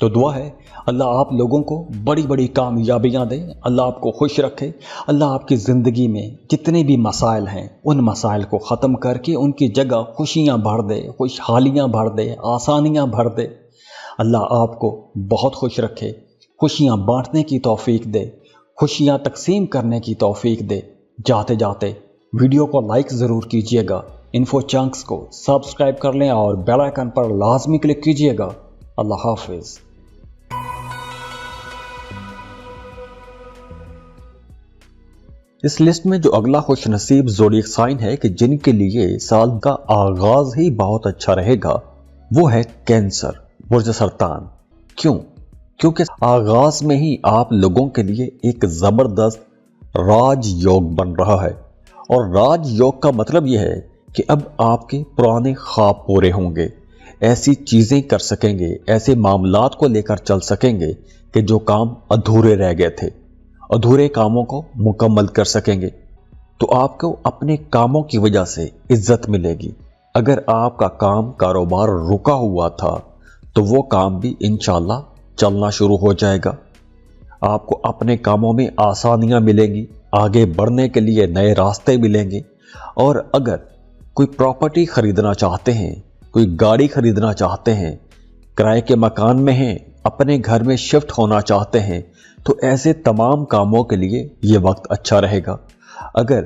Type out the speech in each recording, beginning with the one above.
تو دعا ہے اللہ آپ لوگوں کو بڑی بڑی کامیابیاں دے، اللہ آپ کو خوش رکھے، اللہ آپ کی زندگی میں جتنے بھی مسائل ہیں ان مسائل کو ختم کر کے ان کی جگہ خوشیاں بھر دے، خوشحالیاں بھر دے، آسانیاں بھر دے۔ اللہ آپ کو بہت خوش رکھے، خوشیاں بانٹنے کی توفیق دے، خوشیاں تقسیم کرنے کی توفیق دے۔ جاتے جاتے ویڈیو کو لائک ضرور کیجئے گا، انفو چنکس کو سبسکرائب کر لیں اور بیل آئیکن پر لازمی کلک کیجئے گا۔ اللہ حافظ۔ اس لسٹ میں جو اگلا خوش نصیب زوڈیک سائن ہے کہ جن کے لیے سال کا آغاز ہی بہت اچھا رہے گا وہ ہے کینسر، برج سرطان۔ کیونکہ آغاز میں ہی آپ لوگوں کے لیے ایک زبردست راج یوگ بن رہا ہے، اور راج یوگ کا مطلب یہ ہے کہ اب آپ کے پرانے خواب پورے ہوں گے، ایسی چیزیں کر سکیں گے، ایسے معاملات کو لے کر چل سکیں گے کہ جو کام ادھورے رہ گئے تھے، ادھورے کاموں کو مکمل کر سکیں گے۔ تو آپ کو اپنے کاموں کی وجہ سے عزت ملے گی۔ اگر آپ کا کاروبار رکا ہوا تھا تو وہ کام بھی انشاءاللہ چلنا شروع ہو جائے گا۔ آپ کو اپنے کاموں میں آسانیاں ملیں گی، آگے بڑھنے کے لیے نئے راستے ملیں گے۔ اور اگر کوئی پراپرٹی خریدنا چاہتے ہیں، کوئی گاڑی خریدنا چاہتے ہیں، کرائے کے مکان میں ہیں، اپنے گھر میں شفٹ ہونا چاہتے ہیں، تو ایسے تمام کاموں کے لیے یہ وقت اچھا رہے گا۔ اگر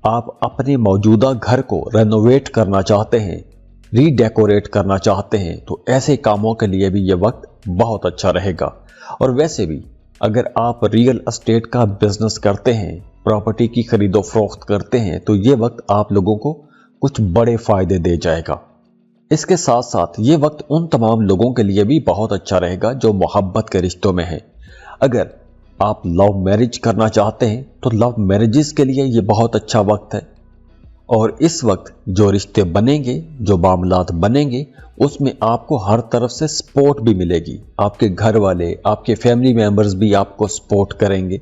آپ اپنے موجودہ گھر کو رینوویٹ کرنا چاہتے ہیں، ری ڈیکوریٹ کرنا چاہتے ہیں، تو ایسے کاموں کے لیے بھی یہ وقت بہت اچھا رہے گا۔ اور ویسے بھی اگر آپ ریئل اسٹیٹ کا بزنس کرتے ہیں، پراپرٹی کی خرید و فروخت کرتے ہیں، تو یہ وقت آپ لوگوں کو کچھ بڑے فائدے دے جائے گا۔ اس کے ساتھ ساتھ یہ وقت ان تمام لوگوں کے لیے بھی بہت اچھا رہے گا جو محبت کے رشتوں میں ہیں۔ اگر آپ لو میرج کرنا چاہتے ہیں تو لو میرجز کے لیے یہ بہت اچھا وقت ہے، اور اس وقت جو رشتے بنیں گے، جو معاملات بنیں گے، اس میں آپ کو ہر طرف سے سپورٹ بھی ملے گی۔ آپ کے گھر والے، آپ کے فیملی ممبرز بھی آپ کو سپورٹ کریں گے۔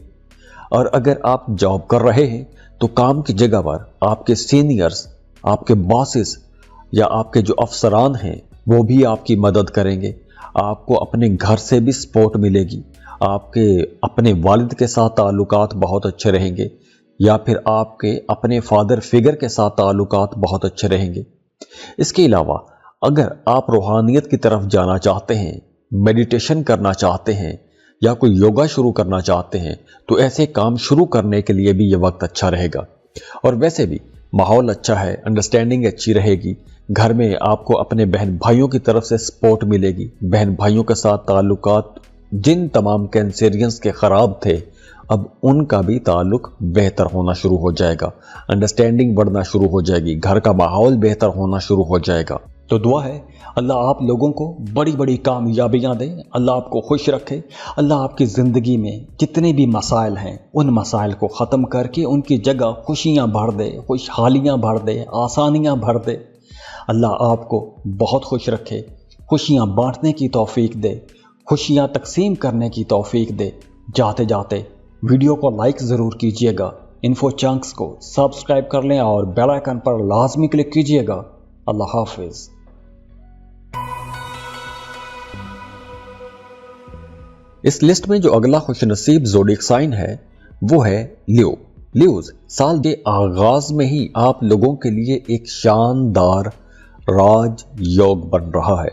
اور اگر آپ جاب کر رہے ہیں تو کام کی جگہ پر آپ کے سینئرز، آپ کے باسز یا آپ کے جو افسران ہیں وہ بھی آپ کی مدد کریں گے۔ آپ کو اپنے گھر سے بھی سپورٹ ملے گی، آپ کے اپنے والد کے ساتھ تعلقات بہت اچھے رہیں گے، یا پھر آپ کے اپنے فادر فگر کے ساتھ تعلقات بہت اچھے رہیں گے۔ اس کے علاوہ اگر آپ روحانیت کی طرف جانا چاہتے ہیں، میڈیٹیشن کرنا چاہتے ہیں، یا کوئی یوگا شروع کرنا چاہتے ہیں، تو ایسے کام شروع کرنے کے لیے بھی یہ وقت اچھا رہے گا۔ اور ویسے بھی ماحول اچھا ہے، انڈرسٹینڈنگ اچھی رہے گی، گھر میں آپ کو اپنے بہن بھائیوں کی طرف سے سپورٹ ملے گی، بہن بھائیوں کے ساتھ تعلقات جن تمام کینسیرینز کے خراب تھے اب ان کا بھی تعلق بہتر ہونا شروع ہو جائے گا، انڈرسٹینڈنگ بڑھنا شروع ہو جائے گی، گھر کا ماحول بہتر ہونا شروع ہو جائے گا۔ تو دعا ہے اللہ آپ لوگوں کو بڑی بڑی کامیابیاں دے، اللہ آپ کو خوش رکھے، اللہ آپ کی زندگی میں جتنے بھی مسائل ہیں ان مسائل کو ختم کر کے ان کی جگہ خوشیاں بھر دے، خوشحالیاں بھر دے، آسانیاں بھر دے۔ اللہ آپ کو بہت خوش رکھے، خوشیاں بانٹنے کی توفیق دے، خوشیاں تقسیم کرنے کی توفیق دے۔ جاتے جاتے ویڈیو کو لائک ضرور کیجئے گا، انفو چنکس کو سبسکرائب کر لیں اور بیل آئیکن پر لازمی کلک کیجئے گا۔ اللہ حافظ۔ اس لسٹ میں جو اگلا خوش نصیب زوڈیک سائن ہے وہ ہے لیو۔ لیوز سال کے آغاز میں ہی آپ لوگوں کے لیے ایک شاندار راج یوگ بن رہا ہے،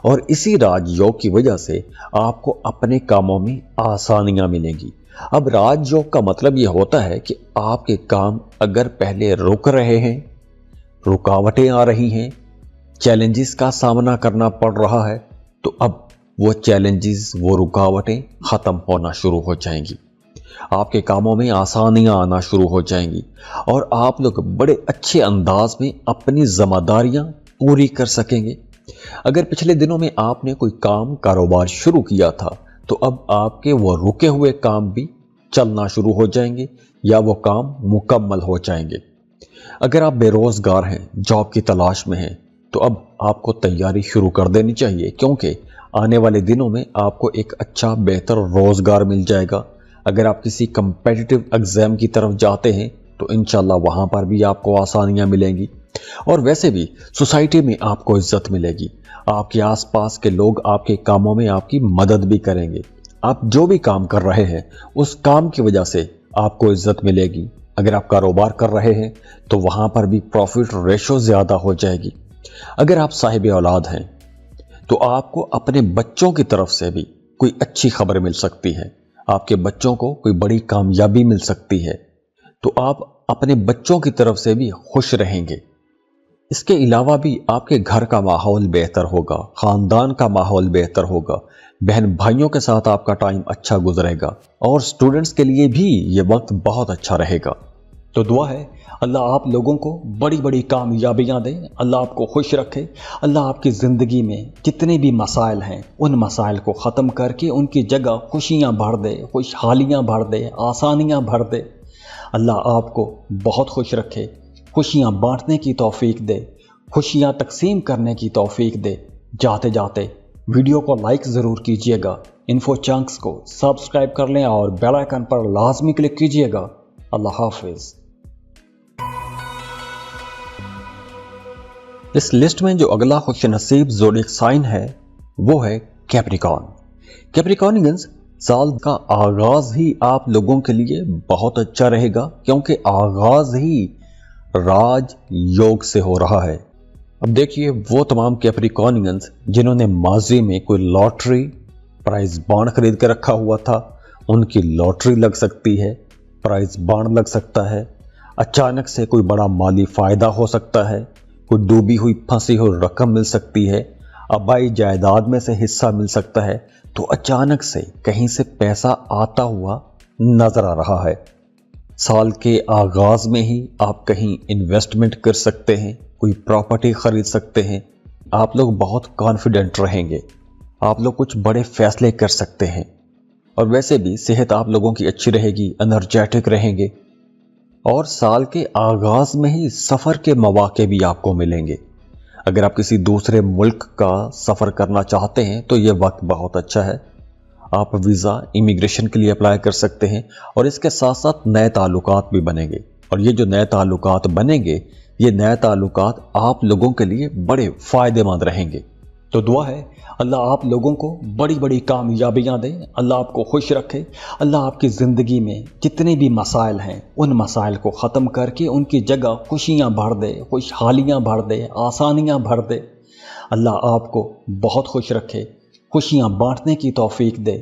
اور اسی راج یوگ کی وجہ سے آپ کو اپنے کاموں میں آسانیاں ملیں گی۔ اب راج یوگ کا مطلب یہ ہوتا ہے کہ آپ کے کام اگر پہلے رک رہے ہیں، رکاوٹیں آ رہی ہیں، چیلنجز کا سامنا کرنا پڑ رہا ہے، تو اب وہ چیلنجز، وہ رکاوٹیں ختم ہونا شروع ہو جائیں گی، آپ کے کاموں میں آسانیاں آنا شروع ہو جائیں گی، اور آپ لوگ بڑے اچھے انداز میں اپنی ذمہ داریاں پوری کر سکیں گے۔ اگر پچھلے دنوں میں آپ نے کوئی کاروبار شروع کیا تھا تو اب آپ کے وہ رکے ہوئے کام بھی چلنا شروع ہو جائیں گے یا وہ کام مکمل ہو جائیں گے۔ اگر آپ بے روزگار ہیں، جاب کی تلاش میں ہیں، تو اب آپ کو تیاری شروع کر دینی چاہیے، کیونکہ آنے والے دنوں میں آپ کو ایک اچھا بہتر روزگار مل جائے گا۔ اگر آپ کسی کمپیٹیٹیو ایگزام کی طرف جاتے ہیں تو انشاءاللہ وہاں پر بھی آپ کو آسانیاں ملیں گی۔ اور ویسے بھی سوسائٹی میں آپ کو عزت ملے گی، آپ کے آس پاس کے لوگ آپ کے کاموں میں آپ کی مدد بھی کریں گے۔ آپ جو بھی کام کر رہے ہیں اس کام کی وجہ سے آپ کو عزت ملے گی۔ اگر آپ کاروبار کر رہے ہیں تو وہاں پر بھی پروفٹ ریشو زیادہ ہو جائے گی۔ اگر آپ صاحب اولاد ہیں تو آپ کو اپنے بچوں کی طرف سے بھی کوئی اچھی خبر مل سکتی ہے، آپ کے بچوں کو کوئی بڑی کامیابی مل سکتی ہے، تو آپ اپنے بچوں کی طرف سے بھی خوش رہیں گے۔ اس کے علاوہ بھی آپ کے گھر کا ماحول بہتر ہوگا، خاندان کا ماحول بہتر ہوگا، بہن بھائیوں کے ساتھ آپ کا ٹائم اچھا گزرے گا، اور سٹوڈنٹس کے لیے بھی یہ وقت بہت اچھا رہے گا۔ تو دعا ہے اللہ آپ لوگوں کو بڑی بڑی کامیابیاں دے، اللہ آپ کو خوش رکھے، اللہ آپ کی زندگی میں جتنے بھی مسائل ہیں ان مسائل کو ختم کر کے ان کی جگہ خوشیاں بھر دے، خوشحالیاں بھر دے، آسانیاں بھر دے۔ اللہ آپ کو بہت خوش رکھے، خوشیاں بانٹنے کی توفیق دے، خوشیاں تقسیم کرنے کی توفیق دے۔ جاتے جاتے ویڈیو کو لائک ضرور کیجئے گا، انفو چنکس کو سبسکرائب کر لیں اور بیل آئیکن پر لازمی کلک کیجئے گا۔ اللہ حافظ۔ اس لسٹ میں جو اگلا خوش نصیب زوڈیک سائن ہے وہ ہے کیپریکارن۔ کیپریکارنینز، سال کا آغاز ہی آپ لوگوں کے لیے بہت اچھا رہے گا، کیونکہ آغاز ہی راج یوگ سے ہو رہا ہے۔ اب دیکھیے وہ تمام کیپریکارنینز جنہوں نے ماضی میں کوئی لاٹری پرائز بانڈ خرید کے رکھا ہوا تھا، ان کی لاٹری لگ سکتی ہے، پرائز بانڈ لگ سکتا ہے، اچانک سے کوئی بڑا مالی فائدہ ہو سکتا ہے، کوئی ڈوبی ہوئی پھنسی ہوئی رقم مل سکتی ہے، آبائی جائیداد میں سے حصہ مل سکتا ہے، تو اچانک سے کہیں سے پیسہ آتا ہوا نظر آ رہا ہے۔ سال کے آغاز میں ہی آپ کہیں انویسٹمنٹ کر سکتے ہیں، کوئی پراپرٹی خرید سکتے ہیں، آپ لوگ بہت کانفیڈنٹ رہیں گے، آپ لوگ کچھ بڑے فیصلے کر سکتے ہیں، اور ویسے بھی صحت آپ لوگوں کی اچھی رہے گی، انرجیٹک رہیں گے، اور سال کے آغاز میں ہی سفر کے مواقع بھی آپ کو ملیں گے۔ اگر آپ کسی دوسرے ملک کا سفر کرنا چاہتے ہیں تو یہ وقت بہت اچھا ہے، آپ ویزا امیگریشن کے لیے اپلائی کر سکتے ہیں، اور اس کے ساتھ ساتھ نئے تعلقات بھی بنیں گے، اور یہ جو نئے تعلقات بنیں گے یہ نئے تعلقات آپ لوگوں کے لیے بڑے فائدے مند رہیں گے۔ تو دعا ہے اللہ آپ لوگوں کو بڑی بڑی کامیابیاں دے، اللہ آپ کو خوش رکھے، اللہ آپ کی زندگی میں جتنے بھی مسائل ہیں ان مسائل کو ختم کر کے ان کی جگہ خوشیاں بھر دے، خوشحالیاں بھر دے، آسانیاں بھر دے۔ اللہ آپ کو بہت خوش رکھے، خوشیاں بانٹنے کی توفیق دے،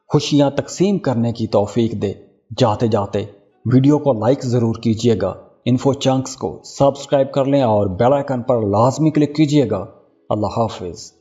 خوشیاں تقسیم کرنے کی توفیق دے۔ جاتے جاتے ویڈیو کو لائک ضرور کیجئے گا، انفو چنکس کو سبسکرائب کر لیں اور بیل آئیکن پر لازمی کلک کیجئے گا۔ اللہ حافظ۔